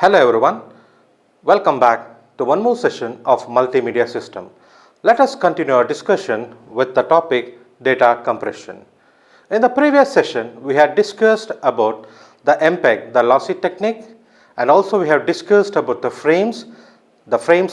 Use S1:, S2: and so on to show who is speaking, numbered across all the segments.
S1: Hello everyone, welcome back to one more session of multimedia system. Let us continue our discussion with the topic data compression. In the previous session, we had discussed about the MPEG, the Lossy technique, and also we have discussed about the frames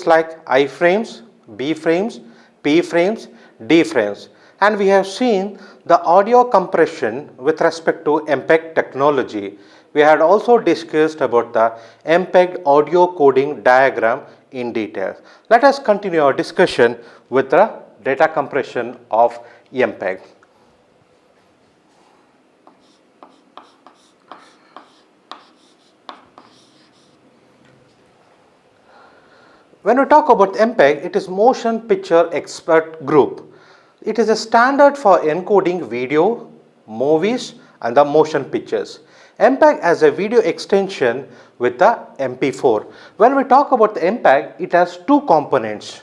S1: like I frames, B frames, P frames, D frames, and we have seen the audio compression with respect to MPEG technology. We had also discussed about the MPEG audio coding diagram in detail. Let us continue our discussion with the data compression of MPEG. When we talk about MPEG, it is Motion Picture Expert Group. It is a standard for encoding video, movies and the motion pictures. MPEG as a video extension with the MP4. When we talk about the MPEG, it has two components.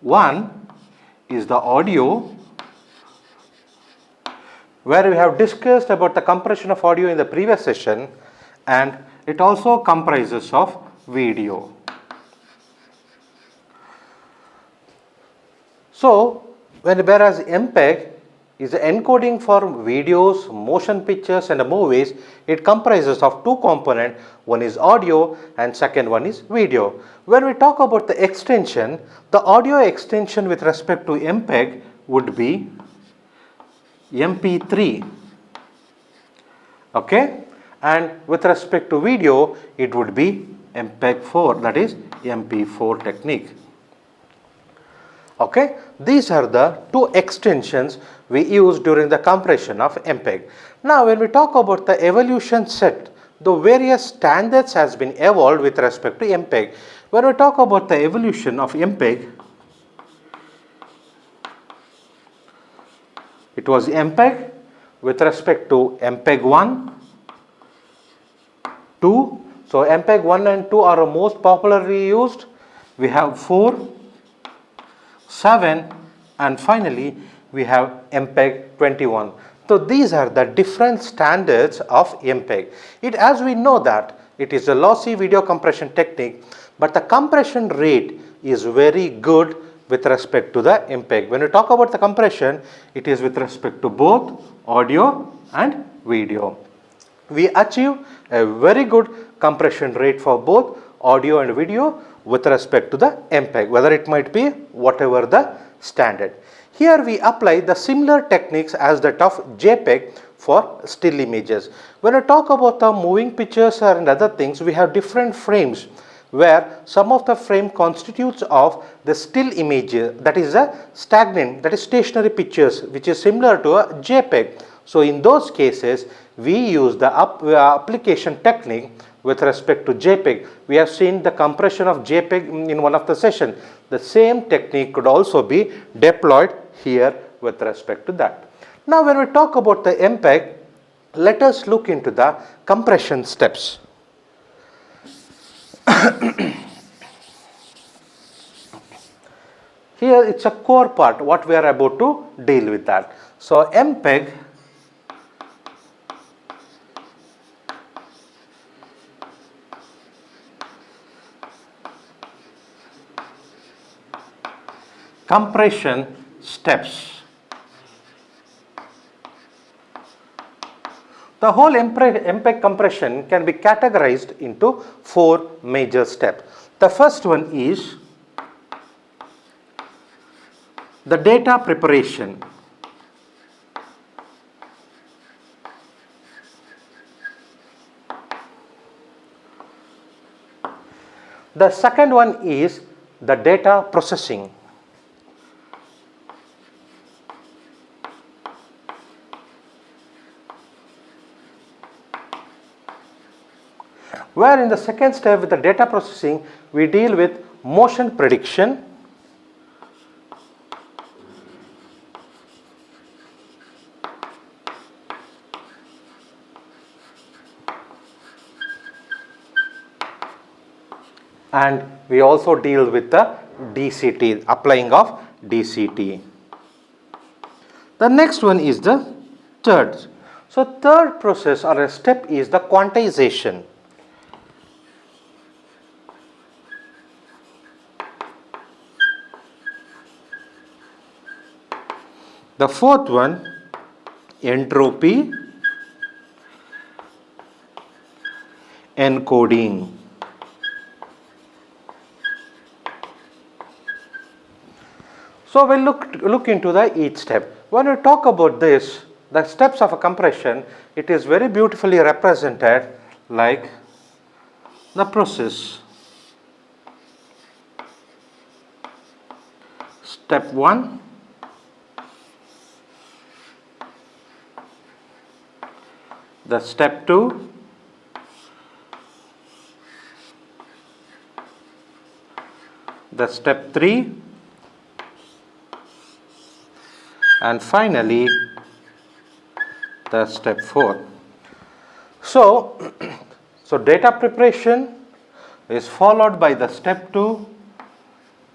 S1: One is the audio, where we have discussed about the compression of audio in the previous session, and it also comprises of video. So, whereas MPEG is the encoding for videos, motion pictures and movies, it comprises of two components. One is audio and second one is video. When we talk about the extension, the audio extension with respect to MPEG would be MP3. Okay, and with respect to video, it would be MPEG-4, that is MP4 technique. Okay, these are the two extensions we use during the compression of MPEG. Now, when we talk about the evolution set, the various standards has been evolved with respect to MPEG. When we talk about the evolution of MPEG, it was MPEG with respect to MPEG 1, 2. So, MPEG 1 and 2 are most popularly used. We have 4, 7 and finally we have MPEG 21. So these are the different standards of MPEG. As we know that it is a lossy video compression technique, but the compression rate is very good with respect to the MPEG. When we talk about the compression, it is with respect to both audio and video. We achieve a very good compression rate for both audio and video with respect to the MPEG, whether it might be whatever the standard. Here we apply the similar techniques as that of JPEG for still images. When I talk about the moving pictures and other things, we have different frames where some of the frame constitutes of the still image, that is a stagnant, that is stationary pictures, which is similar to a JPEG. So in those cases, we use the application technique with respect to JPEG. We have seen the compression of JPEG in one of the sessions. The same technique could also be deployed here with respect to that. Now, when we talk about the MPEG, let us look into the compression steps. Here it's a core part what we are about to deal with that. So MPEG compression steps. The whole MPEG compression can be categorized into 4 major steps. The first one is the data preparation. The second one is the data processing. Where in the second step with the data processing, we deal with motion prediction, and we also deal with the DCT, applying of DCT. The next one is the third. So third process or a step is the quantization. The fourth one, entropy encoding. So we'll look into each step. When we talk about this, the steps of a compression, it is very beautifully represented like the process. Step 1, the step 2, the step 3, and finally the step 4. So data preparation is followed by the step 2,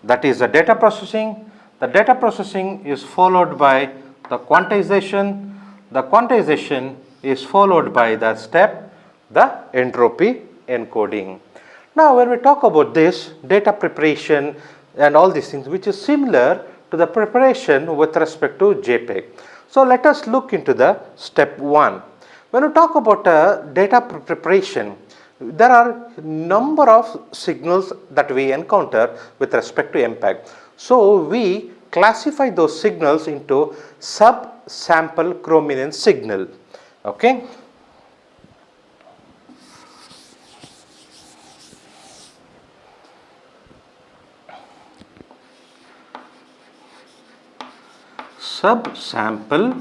S1: that is the data processing. The data processing is followed by the quantization. The quantization is followed by the step, the entropy encoding. Now when we talk about this data preparation and all these things, which is similar to the preparation with respect to JPEG. So let us look into the step 1. When we talk about data preparation, there are number of signals that we encounter with respect to MPEG. So we classify those signals into sub-sample chrominance signal. Okay. Sub-sample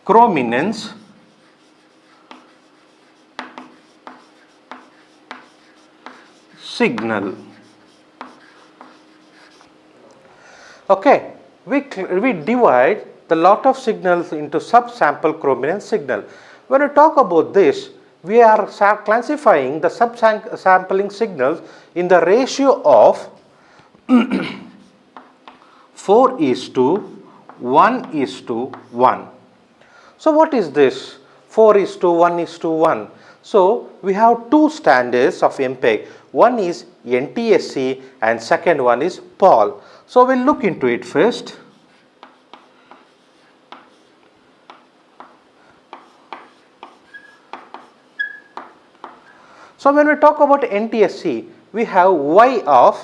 S1: chrominance signal. Okay, we divide the lot of signals into sub-sample chrominance signal. When we talk about this, we are classifying the sub-sampling signals in the ratio of 4:1:1. So what is this 4:1:1? So we have two standards of MPEG. One is NTSC and second one is PAL. So we'll look into it first. So when we talk about NTSC, we have Y of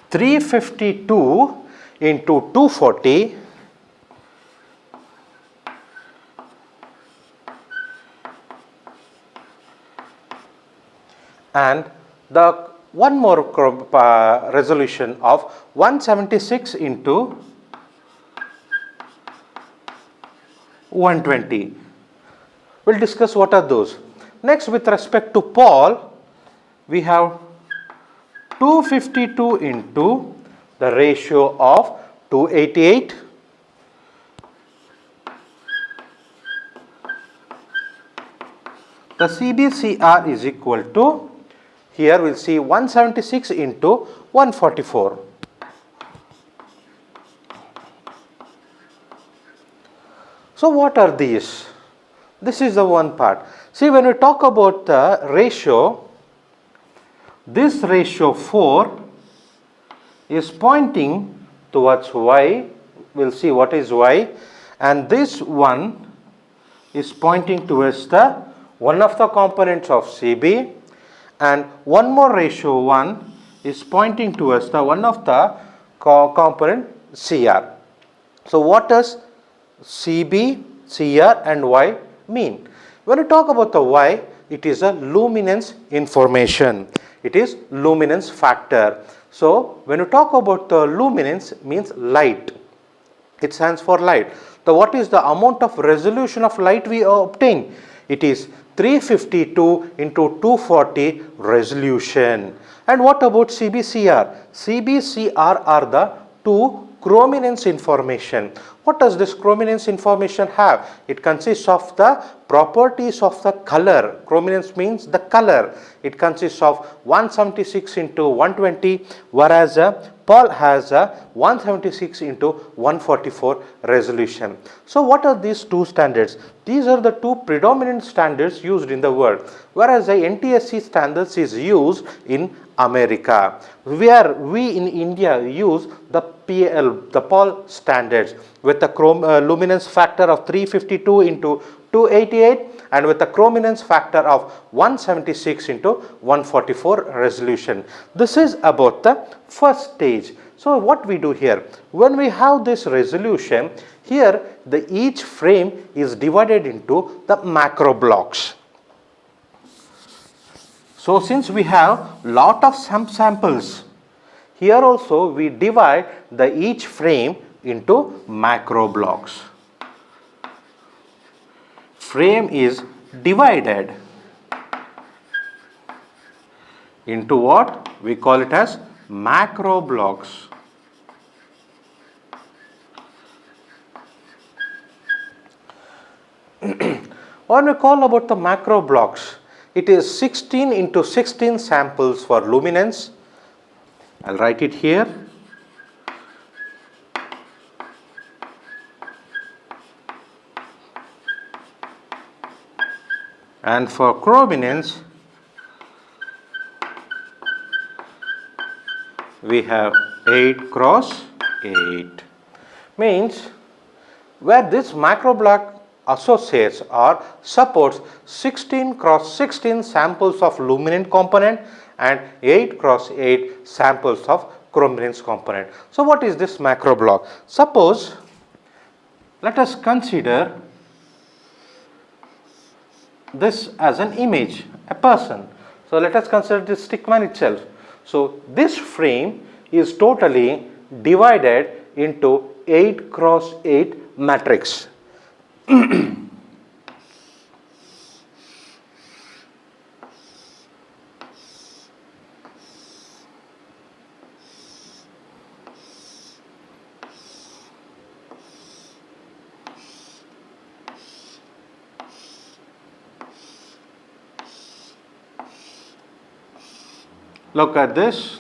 S1: 352 into 240 and the one more resolution of 176 into 120. We'll discuss what are those. Next, with respect to PAL, we have 252 into the ratio of 288. The CBCR is equal to, here we'll see 176 into 144. So what are these? This is the one part. See, when we talk about the ratio, this ratio 4 is pointing towards Y. We'll see what is Y, and this one is pointing towards the one of the components of CB, and one more ratio 1 is pointing towards the one of the component CR. So what does CB, CR and Y mean? When we talk about the Y, it is a luminance information. It is luminance factor. So when you talk about the luminance, means light. It stands for light. So what is the amount of resolution of light we obtain? It is 352 into 240 resolution. And what about CBCR? CBCR are the two chrominance information. What does this chrominance information have? It consists of the properties of the color. Chrominance means the color. It consists of 176 into 120, whereas PAL has a 176 into 144 resolution. So what are these two standards? These are the two predominant standards used in the world, whereas the NTSC standards is used in America, where we in India use the PAL standards with the luminance factor of 352 into 288 and with a chrominance factor of 176 into 144 resolution. This is about the first stage. So what we do here, when we have this resolution, here each frame is divided into the macro blocks. So since we have lot of samples, here also we divide each frame into macro blocks. Frame is divided into what? We call it as macro blocks. When we call about the macro blocks, it is 16 into 16 samples for luminance. I'll write it here. And for chrominance, we have 8 cross 8. Means where this macro block associates or supports 16 cross 16 samples of luminant component and 8 cross 8 samples of chrominance component. So what is this macro block? Suppose, let us consider this as an image, a person. So let us consider this stickman itself. So this frame is totally divided into 8 cross 8 matrix. Look at this.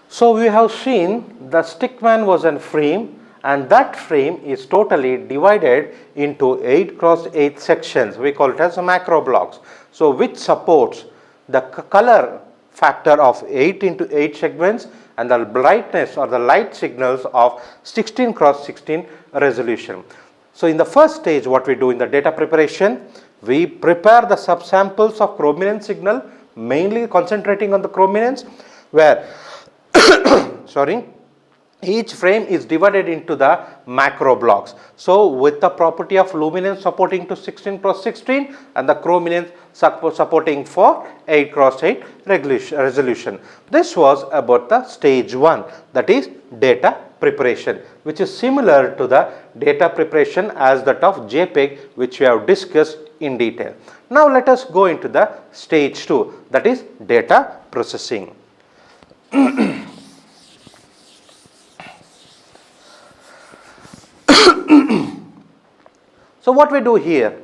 S1: So we have seen the stickman was a frame, and that frame is totally divided into 8 cross 8 sections. We call it as macro blocks. So which supports the color factor of 8 into 8 segments and the brightness or the light signals of 16 cross 16 resolution. So in the first stage, what we do in the data preparation, we prepare the subsamples of chrominance signal, mainly concentrating on the chrominance, where each frame is divided into the macro blocks. So with the property of luminance supporting to 16 cross 16 and the chrominance supporting for 8 cross 8 resolution. This was about the stage 1, that is data preparation, which is similar to the data preparation as that of JPEG, which we have discussed in detail. Now let us go into the stage 2, that is data processing. So what we do here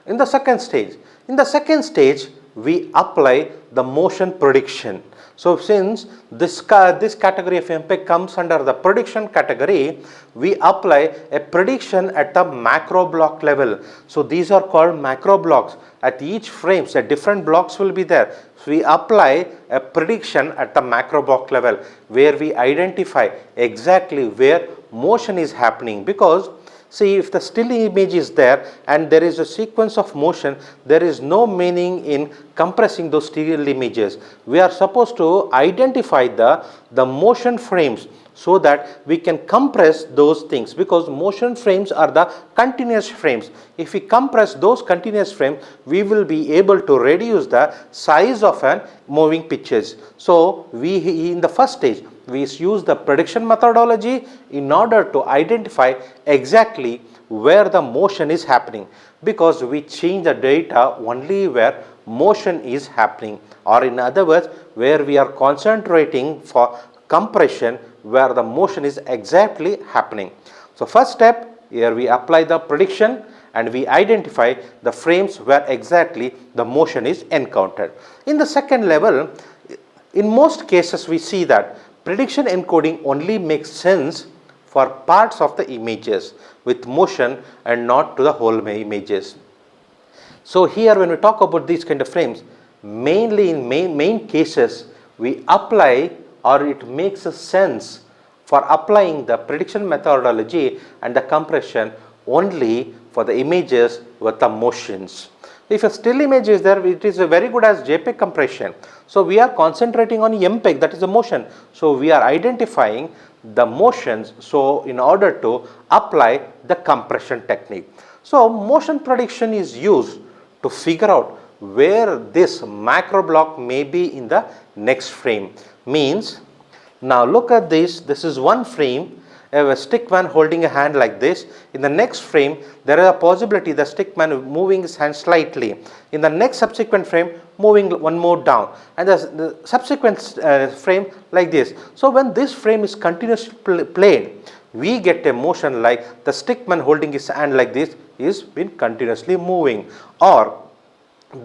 S1: in the second stage? In the second stage, we apply the motion prediction. So since this category of MPEG comes under the prediction category, we apply a prediction at the macro block level. So these are called macro blocks. At each frame, different blocks will be there. So we apply a prediction at the macro block level, where we identify exactly where motion is happening, because see, if the still image is there and there is a sequence of motion, there is no meaning in compressing those still images. We are supposed to identify the motion frames so that we can compress those things, because motion frames are the continuous frames. If we compress those continuous frames, we will be able to reduce the size of an moving pictures. So we, in the first stage, we use the prediction methodology in order to identify exactly where the motion is happening, because we change the data only where motion is happening, or in other words, where we are concentrating for compression where the motion is exactly happening. So first step, here we apply the prediction, and we identify the frames where exactly the motion is encountered. In the second level, in most cases we see that prediction encoding only makes sense for parts of the images with motion and not to the whole images. So here when we talk about these kind of frames, mainly in main cases we apply, or it makes a sense for applying the prediction methodology and the compression only for the images with the motions. If a still image is there, it is very good as JPEG compression. So we are concentrating on MPEG, that is the motion. So we are identifying the motions, so in order to apply the compression technique. So motion prediction is used to figure out where this macro block may be in the next frame. Means, now look at this, this is one frame, a stickman holding a hand like this. In the next frame, there is a possibility the stickman moving his hand slightly. In the next subsequent frame, moving one more down, and the subsequent frame like this. So when this frame is continuously played, we get a motion like the stickman holding his hand like this is been continuously moving. Or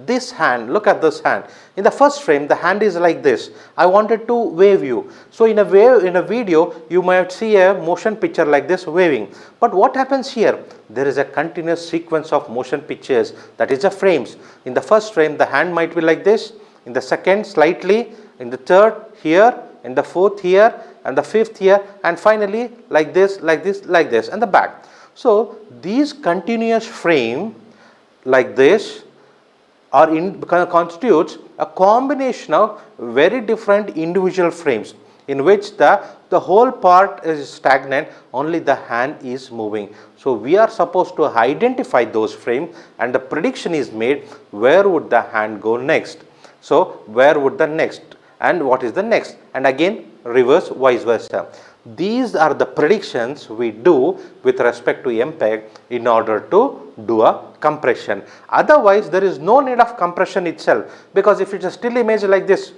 S1: this hand, look at this hand. In the first frame, the hand is like this. I wanted to wave you. So in a video, you might see a motion picture like this waving. But what happens here? There is a continuous sequence of motion pictures, that is the frames. In the first frame, the hand might be like this. In the second, slightly. In the third, here. In the fourth, here. And the fifth, here. And finally, like this, like this, like this, and the back. So these continuous frame like this constitutes a combination of very different individual frames in which the whole part is stagnant, only the hand is moving. So we are supposed to identify those frames, and the prediction is made where would the hand go next. So where would the next, and what is the next, and again reverse, vice versa. These are the predictions we do with respect to MPEG in order to do a compression. Otherwise, there is no need of compression itself, because if it's a still image like this,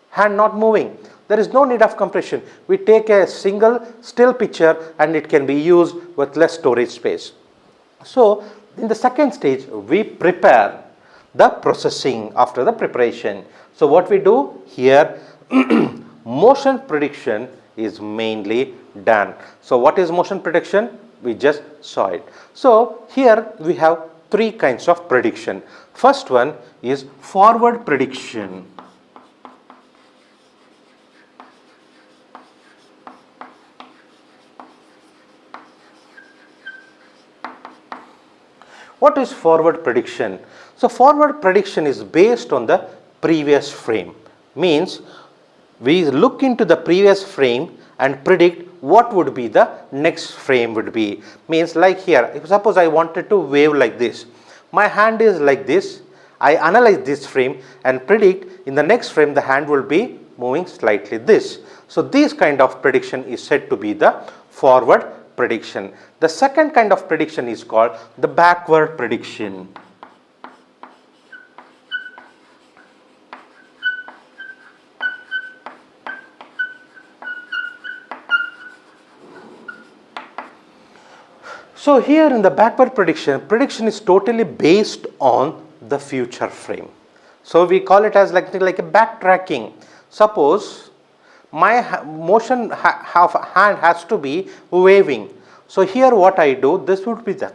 S1: hand not moving, there is no need of compression. We take a single still picture and it can be used with less storage space. So in the second stage, we prepare the processing after the preparation. So what we do here, motion prediction is mainly done. So what is motion prediction? We just saw it. So here we have three kinds of prediction. First one is forward prediction. What is forward prediction? So forward prediction is based on the previous frame. Means we look into the previous frame and predict what would be the next frame would be. Means like here, if suppose I wanted to wave like this, my hand is like this, I analyze this frame and predict in the next frame the hand will be moving slightly this. So this kind of prediction is said to be the forward prediction. The second kind of prediction is called the backward prediction. So here in the backward prediction is totally based on the future frame. So we call it as like a backtracking. Suppose my motion hand has to be waving. So here what I do, this would be the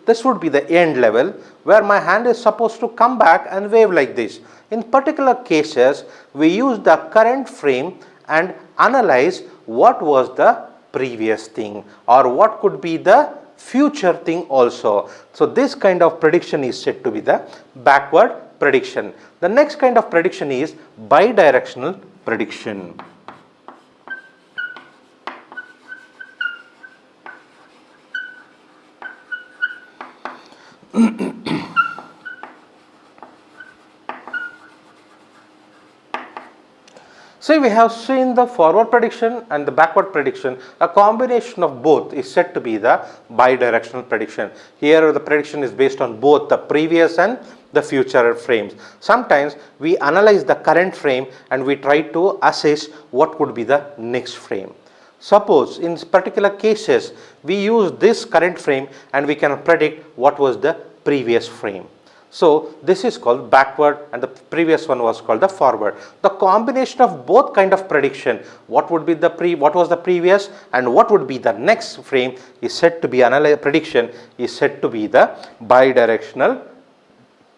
S1: this would be the end level where my hand is supposed to come back and wave like this. In particular cases, we use the current frame and analyze what was the previous thing or what could be the future thing also. So this kind of prediction is said to be the backward prediction. The next kind of prediction is bidirectional prediction. So we have seen the forward prediction and the backward prediction. A combination of both is said to be the bidirectional prediction. Here the prediction is based on both the previous and the future frames. Sometimes we analyze the current frame and we try to assess what could be the next frame. Suppose in particular cases we use this current frame and we can predict what was the previous frame. So this is called backward and the previous one was called the forward. The combination of both kind of prediction, what would be the what was the previous and what would be the next frame is said to be prediction is said to be the bidirectional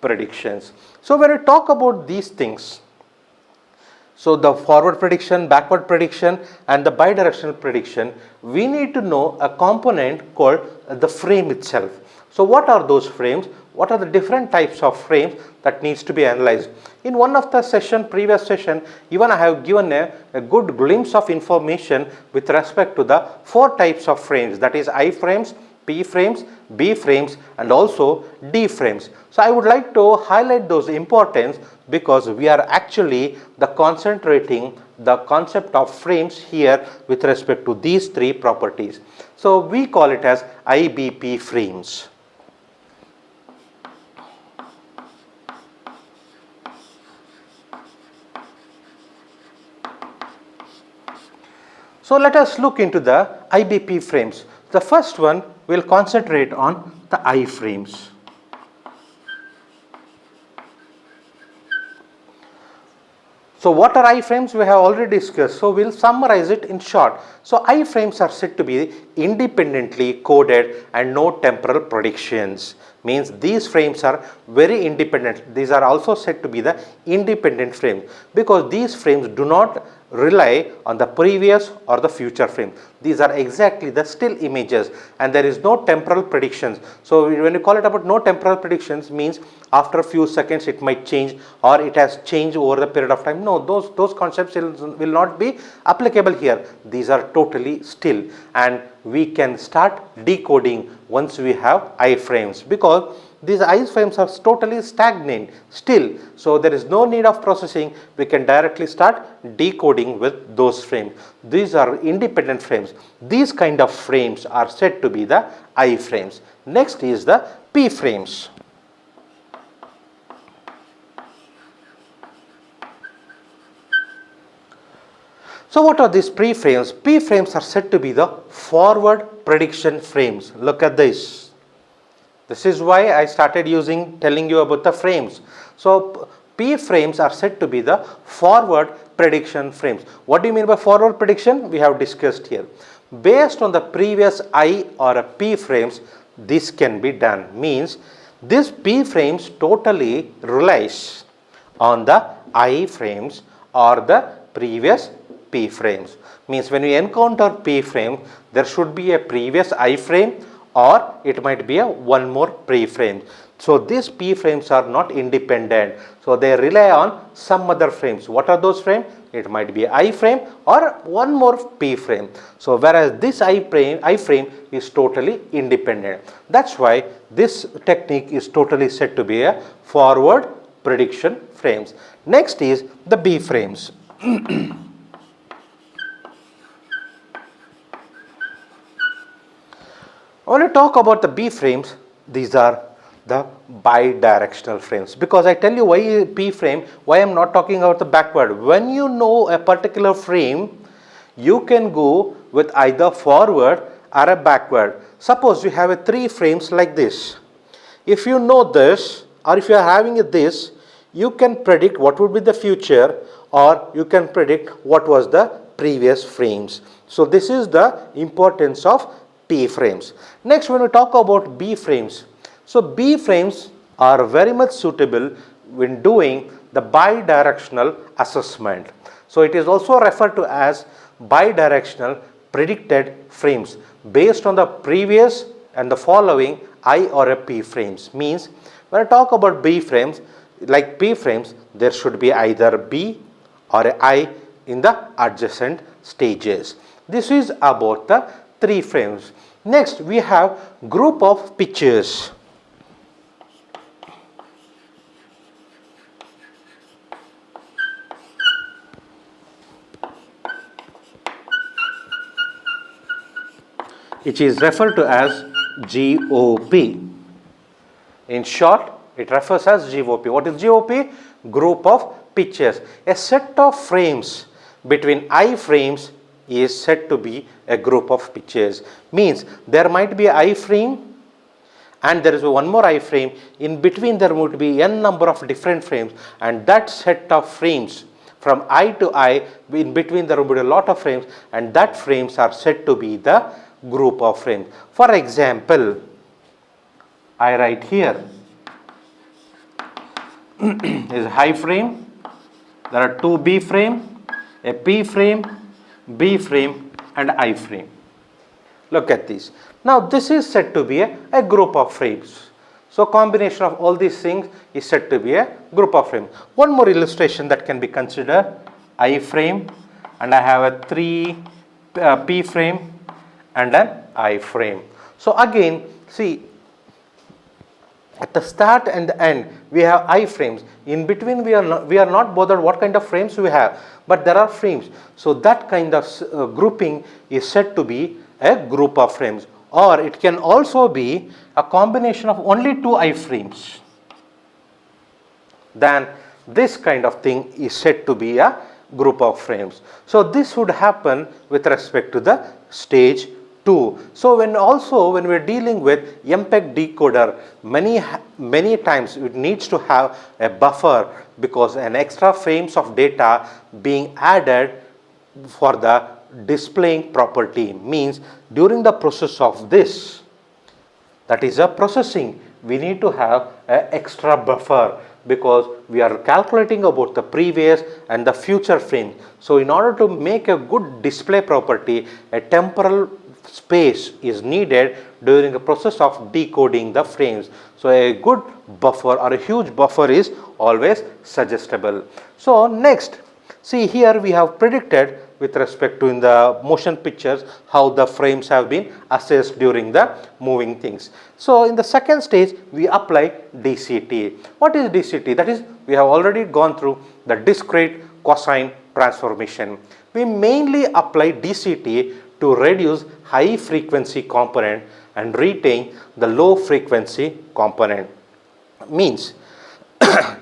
S1: predictions. So when we talk about these things, so the forward prediction, backward prediction and the bidirectional prediction, we need to know a component called the frame itself. So what are those frames? What are the different types of frames that needs to be analyzed? In one of the previous session, even I have given a good glimpse of information with respect to the 4 types of frames, that is I frames, P frames, B frames and also D frames. So I would like to highlight those importance because we are actually concentrating the concept of frames here with respect to these 3 properties. So we call it as IBP frames. So let us look into the IBP frames. The first one will concentrate on the I frames. So what are I frames? We have already discussed. So we'll summarize it in short. So I frames are said to be independently coded and no temporal predictions. Means these frames are very independent. These are also said to be the independent frames because these frames do not rely on the previous or the future frame. These are exactly the still images and there is no temporal predictions. So when you call it about no temporal predictions means after a few seconds it might change or it has changed over the period of time. No, those concepts will not be applicable here. These are totally still and we can start decoding once we have iframes because these iframes are totally stagnant still. So there is no need of processing. We can directly start decoding with those frames. These are independent frames. These kind of frames are said to be the iframes. Next is the P frames. So what are these P frames? P frames are said to be the forward prediction frames. Look at this. This is why I started telling you about the frames. So P frames are said to be the forward prediction frames. What do you mean by forward prediction? We have discussed here. Based on the previous I or a P frames, this can be done. Means this P frames totally relies on the I frames or the previous P frames. Means when we encounter P frame, there should be a previous I frame or it might be a one more P frame. So these P frames are not independent. So they rely on some other frames. What are those frames? It might be I frame or one more P frame. So whereas this I frame is totally independent. That's why this technique is totally said to be a forward prediction frames. Next is the B frames. When we talk about the B frames, these are the bidirectional frames. Because I tell you why P frame, why I am not talking about the backward. When you know a particular frame, you can go with either forward or a backward. Suppose you have 3 frames like this. If you know this or if you are having this, you can predict what would be the future or you can predict what was the previous frames. So this is the importance of P frames. Next, when we talk about B frames, so B frames are very much suitable when doing the bidirectional assessment. So it is also referred to as bidirectional predicted frames based on the previous and the following I or a P frames. Means when I talk about B frames, like P frames, there should be either B or a I in the adjacent stages. This is about the 3 frames. Next, we have group of pictures. Which is referred to as GOP. In short, it refers as GOP. What is GOP? Group of pictures. A set of frames between I frames is said to be a group of pictures. Means there might be I frame and there is one more I frame. In between there would be n number of different frames, and that set of frames from I to I, in between there will be a lot of frames, and that frames are said to be the group of frames. For example, I write here is I frame, there are two B frame, a P frame, B frame and I frame. Look at this. Now this is said to be a group of frames. So combination of all these things is said to be a group of frames. One more illustration that can be considered, I frame, and I have a 3 P frame and an I frame. So again, see, at the start and the end we have I frames. In between we are not bothered what kind of frames we have, but there are frames. So that kind of grouping is said to be a group of frames, or it can also be a combination of only two I frames. Then this kind of thing is said to be a group of frames. So this would happen with respect to the stage 2. So when we are dealing with MPEG decoder, many times it needs to have a buffer, because an extra frames of data being added for the displaying property. Means during the process of this, that is a processing, we need to have an extra buffer, because we are calculating about the previous and the future frame. So in order to make a good display property, a temporal space is needed during the process of decoding the frames. So a good buffer or a huge buffer is always suggestible. So next, see here we have predicted with respect to in the motion pictures how the frames have been assessed during the moving things. So in the second stage we apply DCT. What is DCT? That is, we have already gone through the discrete cosine transformation. We mainly apply DCT to reduce high frequency component and retain the low frequency component. Means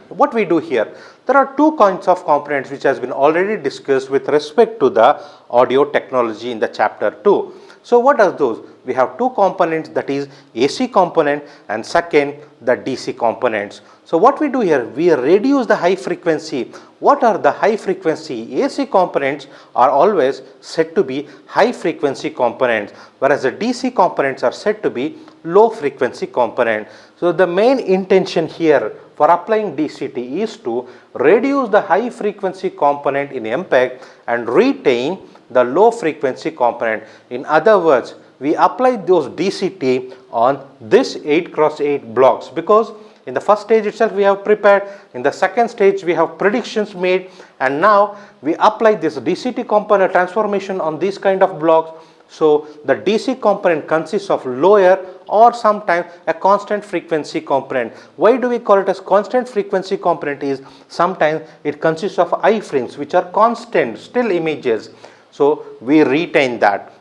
S1: what we do here, there are two kinds of components which has been already discussed with respect to the audio technology in the chapter 2. So what are those? We have two components, that is AC component and second the DC components. So what we do here, we reduce the high frequency. What are the high frequency? AC components are always said to be high frequency components, whereas the DC components are said to be low frequency component. So the main intention here for applying DCT is to reduce the high frequency component in MPEG and retain the low frequency component. In other words, we apply those DCT on this 8x8 blocks, because in the first stage itself we have prepared, in the second stage we have predictions made, and now we apply this DCT component transformation on these kind of blocks. So the DC component consists of lower or sometimes a constant frequency component. Why do we call it as constant frequency component? Is sometimes it consists of I frames which are constant still images. So we retain that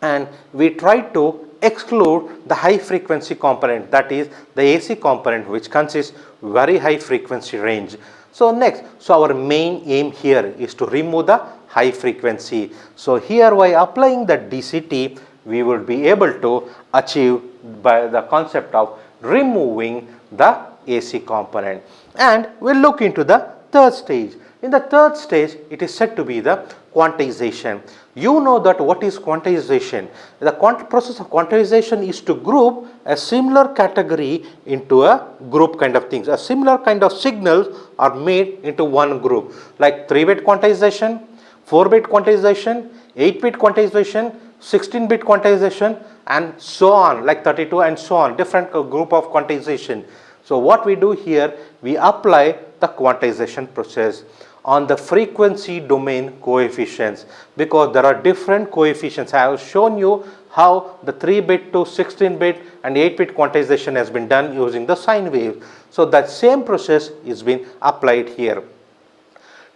S1: and we try to exclude the high frequency component, that is the AC component, which consists very high frequency range. So next, so our main aim here is to remove the high frequency. So here by applying the DCT, we will be able to achieve by the concept of removing the AC component. And we'll look into the third stage. In the third stage, it is said to be the quantization. You know that what is quantization? The process of quantization is to group a similar category into a group kind of things. A similar kind of signals are made into one group, like 3-bit quantization, 4-bit quantization, 8-bit quantization, 16-bit quantization, and so on, like 32 and so on, different group of quantization. So what we do here, we apply the quantization process on the frequency domain coefficients, because there are different coefficients. I have shown you how the 3-bit to 16-bit and 8-bit quantization has been done using the sine wave. So that same process is being applied here.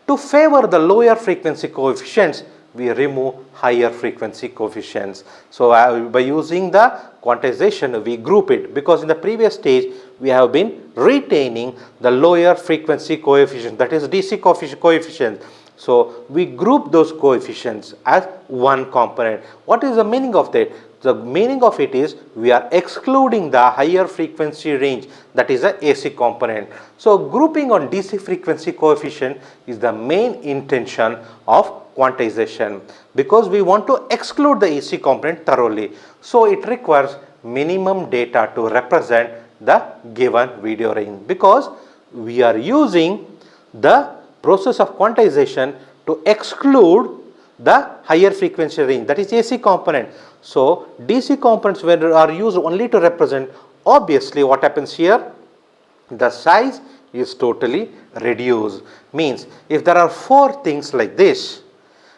S1: To favor the lower frequency coefficients, we remove higher frequency coefficients. So by using the quantization, we group it, because in the previous stage we have been retaining the lower frequency coefficient, that is DC coefficient, So we group those coefficients as one component. What is the meaning of that? The meaning of it is we are excluding the higher frequency range, that is the AC component. So grouping on DC frequency coefficient is the main intention of quantization, because we want to exclude the AC component thoroughly. So it requires minimum data to represent the given video range, because we are using the process of quantization to exclude the higher frequency range, that is AC component. So DC components when are used only to represent, obviously what happens here, the size is totally reduced. Means if there are 4 things like this,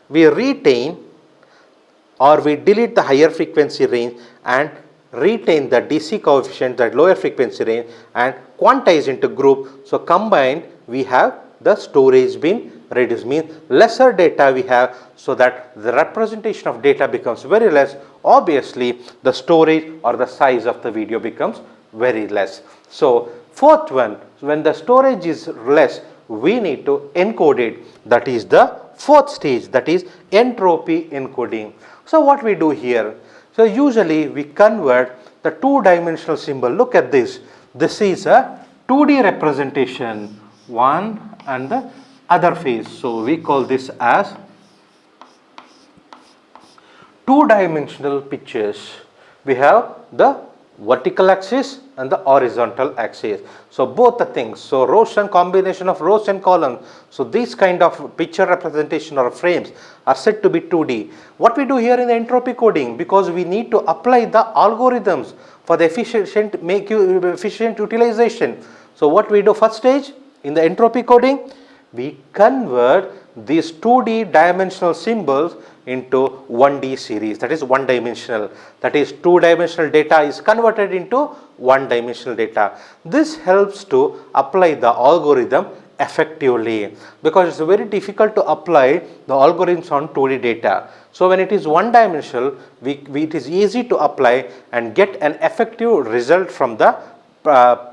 S1: we retain or we delete the higher frequency range and retain the DC coefficient, that lower frequency range, and quantize into group. So combined we have the storage been reduced, means lesser data we have, so that the representation of data becomes very less. Obviously the storage or the size of the video becomes very less. So fourth one, when the storage is less, we need to encode it. That is the fourth stage, that is entropy encoding. So what we do here? So usually we convert the 2-dimensional symbol. Look at this. This is a 2D representation, one and the other face. So we call this as 2-dimensional pictures. We have the vertical axis and the horizontal axis. So both the things. So rows and combination of rows and columns. So these kind of picture representation or frames are said to be 2D. What we do here in the entropy coding, because we need to apply the algorithms for the efficient utilization. So what we do first stage in the entropy coding, we convert these 2D dimensional symbols into 1D series, that is 1-dimensional, that is 2-dimensional data is converted into 1-dimensional data. This helps to apply the algorithm effectively, because it's very difficult to apply the algorithms on 2D data. So when it is 1-dimensional, it is easy to apply and get an effective result from the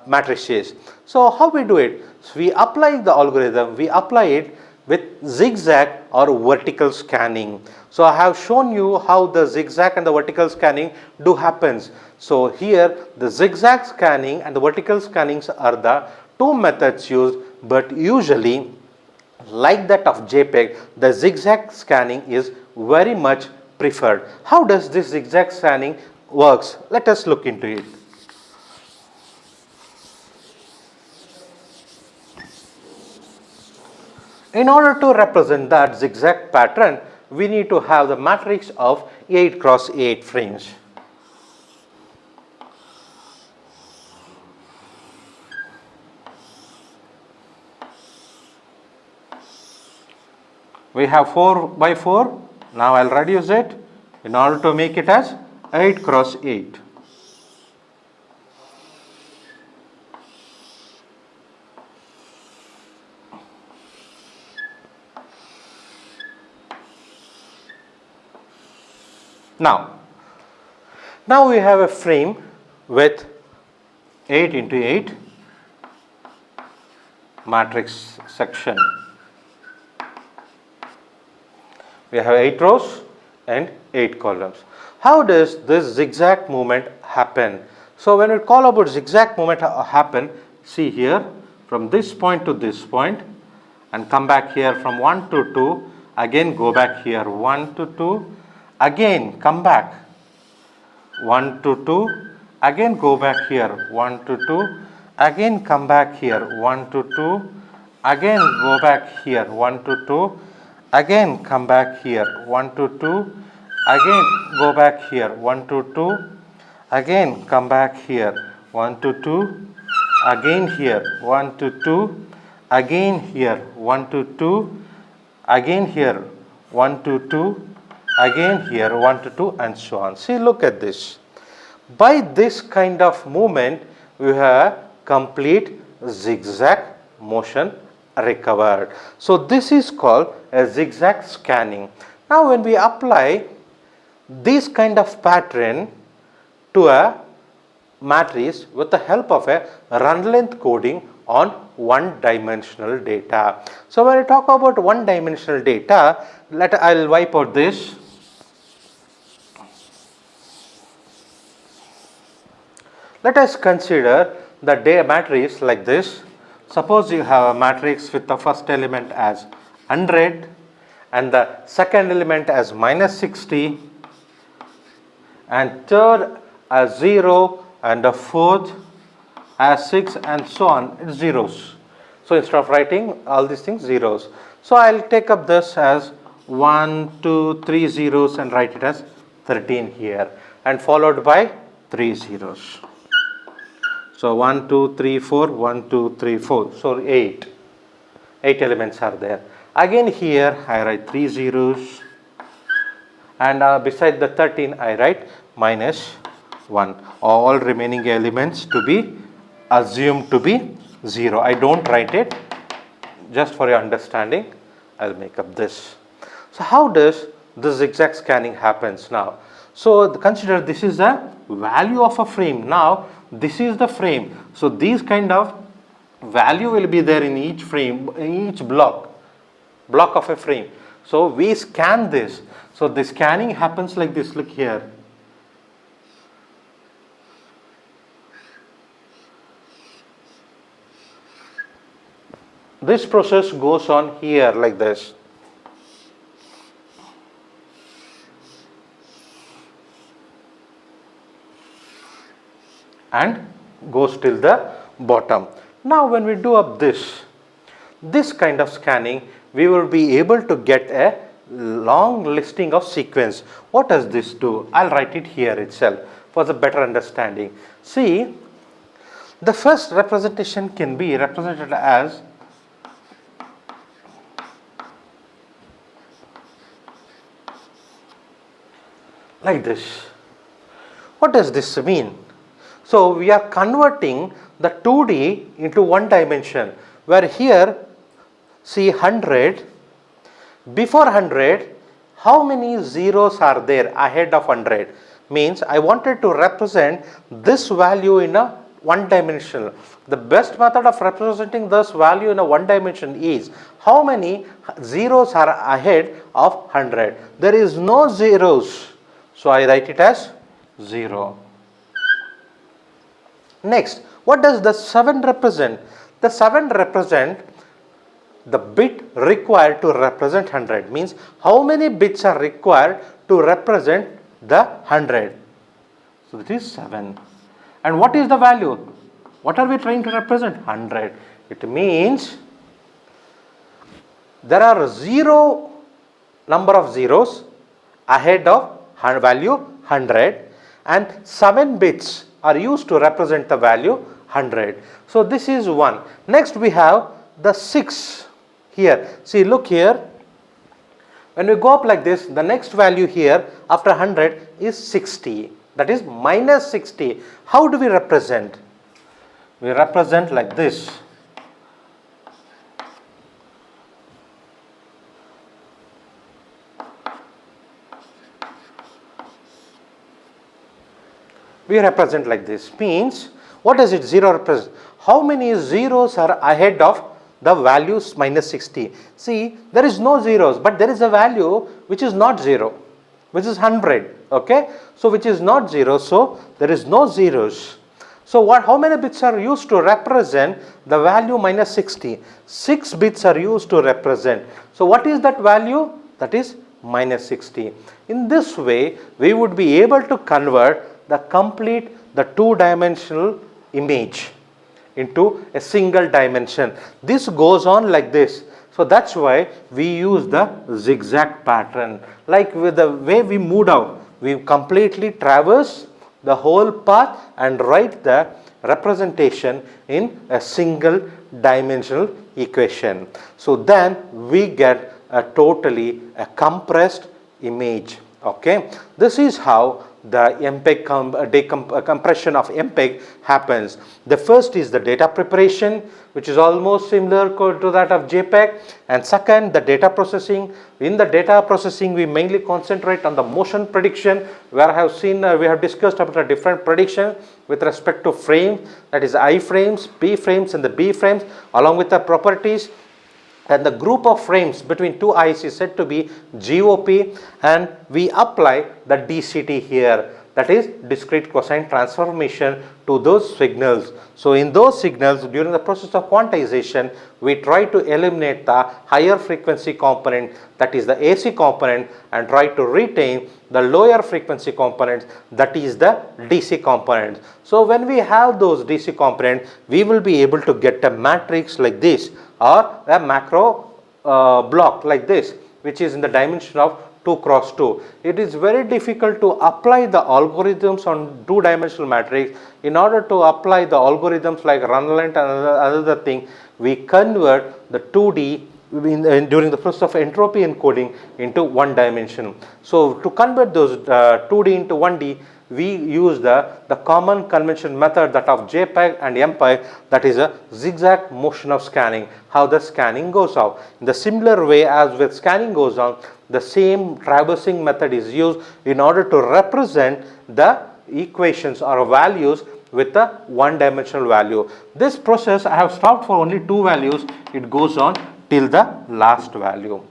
S1: matrices. So how we do it? So we apply the algorithm, we apply it with zigzag or vertical scanning. So I have shown you how the zigzag and the vertical scanning do happens. So here the zigzag scanning and the vertical scannings are the 2 methods used, but usually like that of JPEG, the zigzag scanning is very much preferred. How does this zigzag scanning works? Let us look into it. In order to represent that zigzag pattern, we need to have the matrix of 8 cross 8 frames. We have 4 by 4. Now I will reduce it in order to make it as 8 cross 8. Now we have a frame with 8 into 8 matrix section. We have 8 rows and 8 columns. How does this zigzag movement happen? So when we call about zigzag movement happen, see here from this point to this point and come back here from 1 to 2, again go back here 1 to 2, again come back 1 to 2, again go back here 1 to 2, again come back here 1 to 2, again go back here 1 to 2, again come back here 1 to 2, again go back here 1 to 2, again come back here 1 to 2, again here 1 to 2, again here 1 to 2, again here 1 to 2, again here 1 to 2, and so on. See, look at this. By this kind of movement, we have complete zigzag motion recovered. So this is called a zigzag scanning. Now when we apply this kind of pattern to a matrix with the help of a run length coding, on one-dimensional data. So when I talk about one-dimensional data, I'll wipe out this. Let us consider the matrix like this. Suppose you have a matrix with the first element as 100 and the second element as minus 60 and third as 0 and the fourth as 6 and so on, it's zeros. So instead of writing all these things zeros. So I'll take up this as 1, 2, 3 zeros and write it as 13 here and followed by 3 zeros. So 1, 2, 3, 4, 1, 2, 3, 4. So 8 elements are there. Again here I write 3 zeros and beside the 13 I write minus 1. All remaining elements to be assumed to be 0. I don't write it, just for your understanding I'll make up this. So how does this zigzag scanning happens now? So consider this is the value of a frame. Now this is the frame. So these kind of value will be there in each frame, in each block of a frame. So we scan this. So the scanning happens like this. Look here. This process goes on here like this. And goes till the bottom. Now when we do up this kind of scanning, we will be able to get a long listing of sequence. What does this do? I'll write it here itself for the better understanding. See, the first representation can be represented as like this. What does this mean? So we are converting the 2D into one dimension, where here see 100, before 100 how many zeros are there ahead of 100? Means I wanted to represent this value in a one dimension. The best method of representing this value in a one dimension is how many zeros are ahead of 100. There is no zeros, so I write it as 0. Next, what does the 7 represent? The 7 represent the bit required to represent 100. Means how many bits are required to represent the 100. So that is 7. And what is the value? What are we trying to represent? 100. It means there are 0 number of zeros ahead of value 100 and 7 bits are used to represent the value 100. So this is 1. Next we have the 6 here. See, look here. When we go up like this, the next value here after 100 is 60. That is minus 60. How do we represent? We represent like this. We represent like this. Means, what does it 0 represent? How many zeros are ahead of the values minus 60? See, there is no zeros, but there is a value which is not 0, which is 100. Okay, so which is not 0, so there is no zeros. So how many bits are used to represent the value minus 60? 6 bits are used to represent. So what is that value? That is minus 60. In this way, we would be able to convert the two-dimensional image into a single dimension. This goes on like this. So that's why we use the zigzag pattern. Like with the way we moved out, we completely traverse the whole path and write the representation in a single dimensional equation. So then we get a totally compressed image. Okay, this is how the MPEG compression of MPEG happens. The first is the data preparation, which is almost similar to that of JPEG, and second, the data processing. In the data processing, we mainly concentrate on the motion prediction, where I have seen we have discussed about a different prediction with respect to frames, that is I frames, P frames and the B frames, along with the properties. And the group of frames between two eyes is said to be GOP, and we apply the DCT here, that is discrete cosine transformation, to those signals. So in those signals, during the process of quantization, we try to eliminate the higher frequency component, that is the AC component, and try to retain the lower frequency components, that is the DC components. So when we have those DC components, we will be able to get a matrix like this, or a macro block like this, which is in the dimension of 2 cross 2. It is very difficult to apply the algorithms on two-dimensional matrix. In order to apply the algorithms like run length and other thing, we convert the 2D during the process of entropy encoding into one dimension. So to convert those 2D into 1D, we use the common convention method, that of JPEG and MPEG, that is a zigzag motion of scanning, how the scanning goes out. In the similar way as with scanning goes on, the same traversing method is used in order to represent the equations or values with a one-dimensional value. This process I have stopped for only 2 values, it goes on till the last value.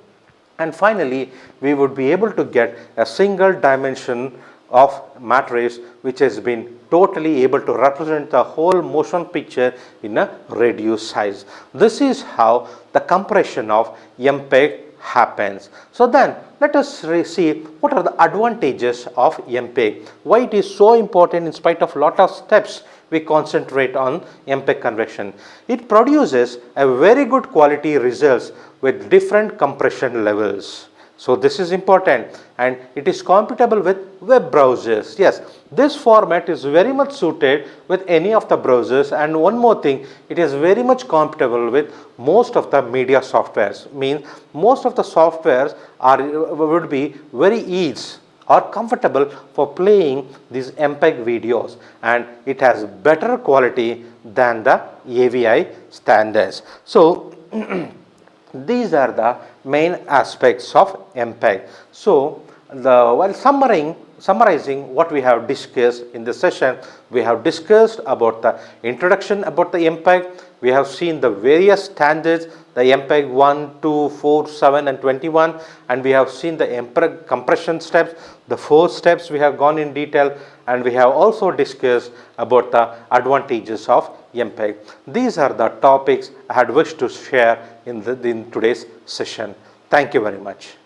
S1: And finally, we would be able to get a single dimension of matrix which has been totally able to represent the whole motion picture in a reduced size. This is how the compression of MPEG happens. So then let us see what are the advantages of MPEG, why it is so important. In spite of lot of steps, we concentrate on MPEG conversion. It produces a very good quality results with different compression levels. So this is important, and it is compatible with web browsers. Yes, this format is very much suited with any of the browsers, and one more thing, it is very much compatible with most of the media softwares. Means most of the softwares would be very easy or comfortable for playing these MPEG videos, and it has better quality than the AVI standards. So these are the main aspects of MPEG. So while summarizing what we have discussed in this session, we have discussed about the introduction about the MPEG. We have seen the various standards, the MPEG 1, 2, 4, 7 and 21, and we have seen the MPEG compression steps, the 4 steps we have gone in detail, and we have also discussed about the advantages of MPEG. These are the topics I had wished to share in today's session. Thank you very much.